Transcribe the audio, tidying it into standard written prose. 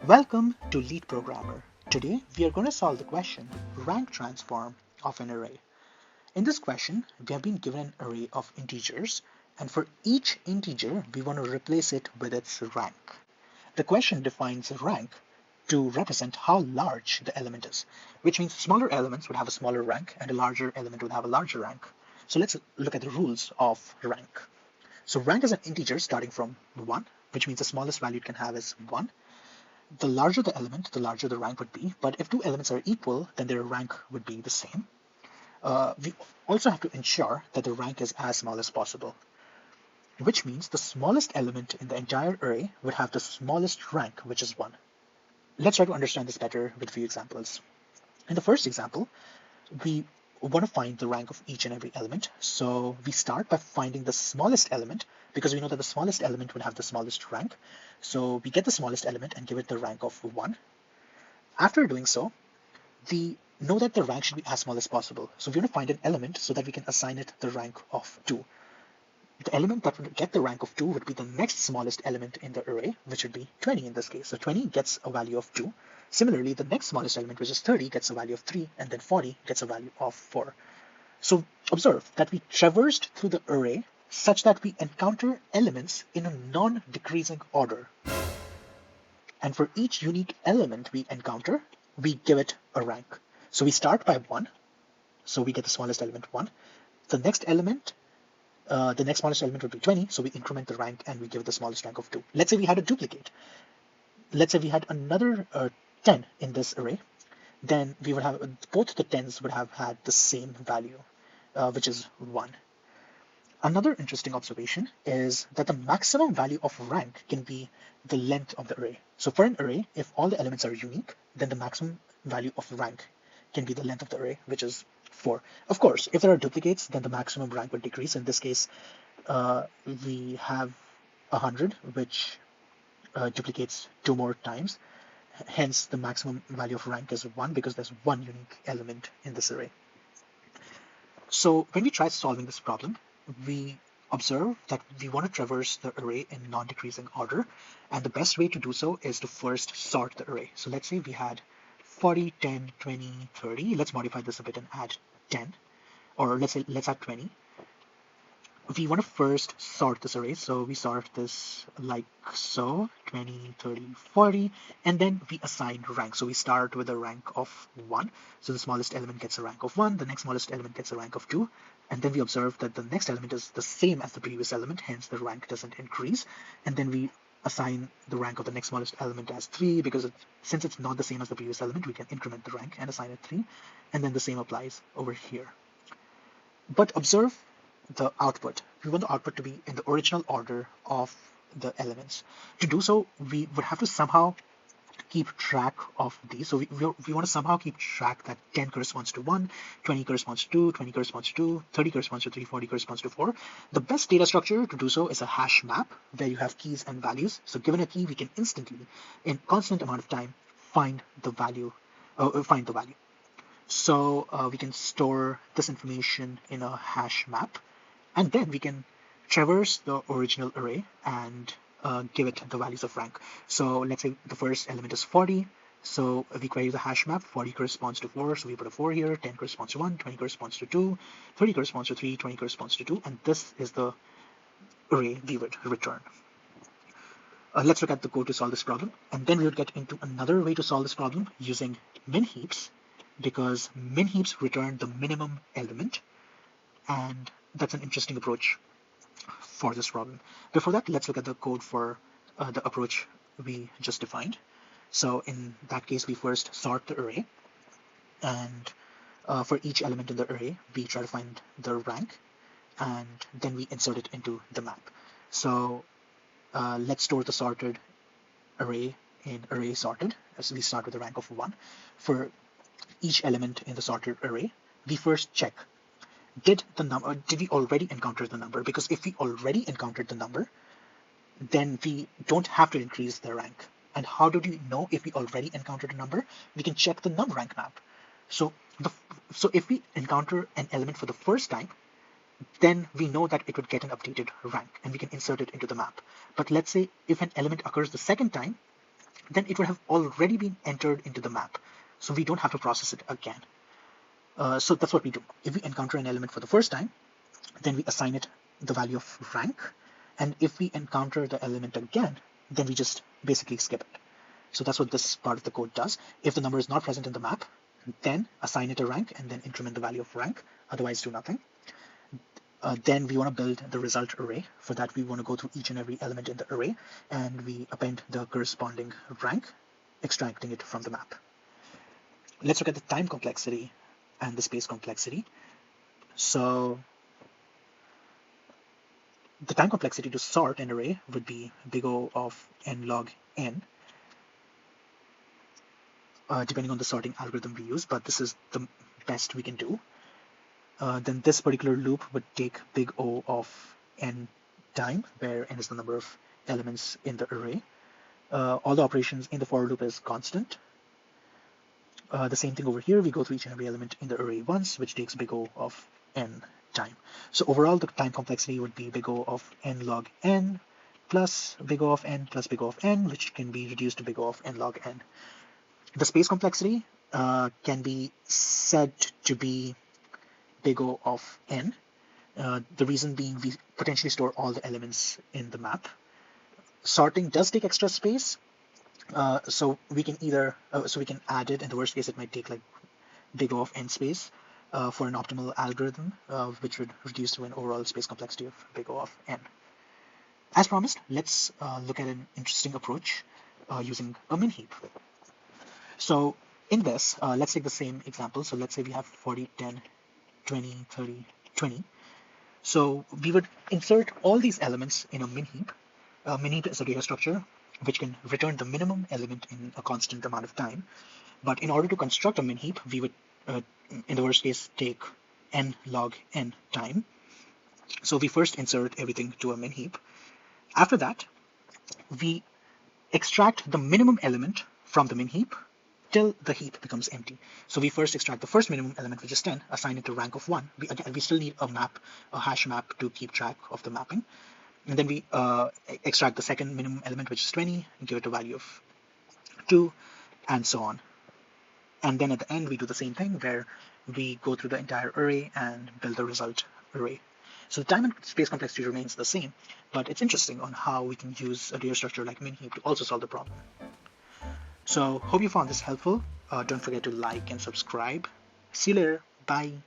Welcome to Lead Programmer. Today we are going to solve the question rank transform of an array. In this question, we have been given an array of integers, and for each integer we want to replace it with its rank. The question defines rank to represent how large the element is, which means smaller elements would have a smaller rank and a larger element would have a larger rank. So let's look at the rules of rank. So rank is an integer starting from 1, which means the smallest value it can have is 1. The larger the element, the larger the rank would be. But if two elements are equal, then their rank would be the same. We also have to ensure that the rank is as small as possible, which means the smallest element in the entire array would have the smallest rank, which is 1. Let's try to understand this better with a few examples. In the first example, we want to find the rank of each and every element. So we start by finding the smallest element because we know that the smallest element would have the smallest rank. So we get the smallest element and give it the rank of 1. After doing so, we know that the rank should be as small as possible. So we want to find an element so that we can assign it the rank of 2. The element that would get the rank of 2 would be the next smallest element in the array, which would be 20 in this case. So 20 gets a value of 2. Similarly, the next smallest element, which is 30, gets a value of 3, and then 40 gets a value of 4. So observe that we traversed through the array such that we encounter elements in a non-decreasing order. And for each unique element we encounter, we give it a rank. So we start by 1, so we get the smallest element 1. The next smallest element would be 20, so we increment the rank and we give it the smallest rank of 2. Let's say we had a duplicate. Let's say we had another 10 in this array, then we would have both the 10s would have had the same value, which is 1. Another interesting observation is that the maximum value of rank can be the length of the array. So for an array, if all the elements are unique, then the maximum value of rank can be the length of the array, which is 4. Of course, if there are duplicates, then the maximum rank would decrease. In this case, we have 100, which duplicates 2 more times. Hence, the maximum value of rank is 1 because there's one unique element in this array. So when we try solving this problem, we observe that we want to traverse the array in non-decreasing order, and the best way to do so is to first sort the array. So let's say we had 40, 10, 20, 30. Let's modify this a bit and add 10, or let's add 20. We want to first sort this array, so we sort this like so, 20, 30, 40, and then we assign rank. So we start with a rank of 1, so the smallest element gets a rank of 1, the next smallest element gets a rank of 2, and then we observe that the next element is the same as the previous element, hence the rank doesn't increase, and then we assign the rank of the next smallest element as 3 because since it's not the same as the previous element, we can increment the rank and assign it 3, and then the same applies over here. But observe the output. We want the output to be in the original order of the elements. To do so, we would have to somehow keep track of these. So we want to somehow keep track that 10 corresponds to 1, 20 corresponds to 2, 20 corresponds to 2, 30 corresponds to 3, 40 corresponds to 4. The best data structure to do so is a hash map where you have keys and values. So given a key, we can instantly, in constant amount of time, find the value. So we can store this information in a hash map, and then we can traverse the original array and give it the values of rank. So let's say the first element is 40. So we query the hash map. 40 corresponds to 4, so we put a 4 here. 10 corresponds to 1, 20 corresponds to 2, 30 corresponds to 3, 20 corresponds to 2, and this is the array we would return. Let's look at the code to solve this problem, and then we would get into another way to solve this problem using minheaps, because minheaps return the minimum element, and that's an interesting approach for this problem. Before that, let's look at the code for the approach we just defined. So in that case, we first sort the array, and for each element in the array, we try to find the rank, and then we insert it into the map. So let's store the sorted array in array sorted, as we start with a rank of 1. For each element in the sorted array, we first check, did we already encounter the number? Because if we already encountered the number, then we don't have to increase the rank. And how do we know if we already encountered a number? We can check the numRank map. So if we encounter an element for the first time, then we know that it would get an updated rank and we can insert it into the map. But let's say if an element occurs the second time, then it would have already been entered into the map. So we don't have to process it again. So that's what we do. If we encounter an element for the first time, then we assign it the value of rank. And if we encounter the element again, then we just basically skip it. So that's what this part of the code does. If the number is not present in the map, then assign it a rank and then increment the value of rank. Otherwise, do nothing. Then we want to build the result array. For that, we want to go through each and every element in the array, and we append the corresponding rank, extracting it from the map. Let's look at the time complexity and the space complexity. So the time complexity to sort an array would be big O of n log n, depending on the sorting algorithm we use, but this is the best we can do. Then this particular loop would take big O of n time, where n is the number of elements in the array. All the operations in the for loop is constant. The same thing over here, we go through each and every element in the array once, which takes big O of n time. So overall, the time complexity would be big O of n log n plus big O of n plus big O of n, which can be reduced to big O of n log n. The space complexity can be said to be big O of n. The reason being we potentially store all the elements in the map. Sorting does take extra space, so we can either we can add it. In the worst case, it might take like big O of n space for an optimal algorithm, which would reduce to an overall space complexity of big O of n. As promised, let's look at an interesting approach using a min heap. So in this, let's take the same example. So let's say we have 40, 10, 20, 30, 20. So we would insert all these elements in a min heap. Min heap is a data structure which can return the minimum element in a constant amount of time. But in order to construct a min heap, we would, in the worst case, take n log n time. So we first insert everything to a min heap. After that, we extract the minimum element from the min heap till the heap becomes empty. So we first extract the first minimum element, which is 10, assign it to rank of 1. We still need a map, a hash map to keep track of the mapping. And then we extract the second minimum element, which is 20, and give it a value of 2, and so on. And then at the end, we do the same thing where we go through the entire array and build the result array. So the time and space complexity remains the same, but it's interesting on how we can use a data structure like min heap to also solve the problem. So hope you found this helpful. Don't forget to like and subscribe. See you later. Bye.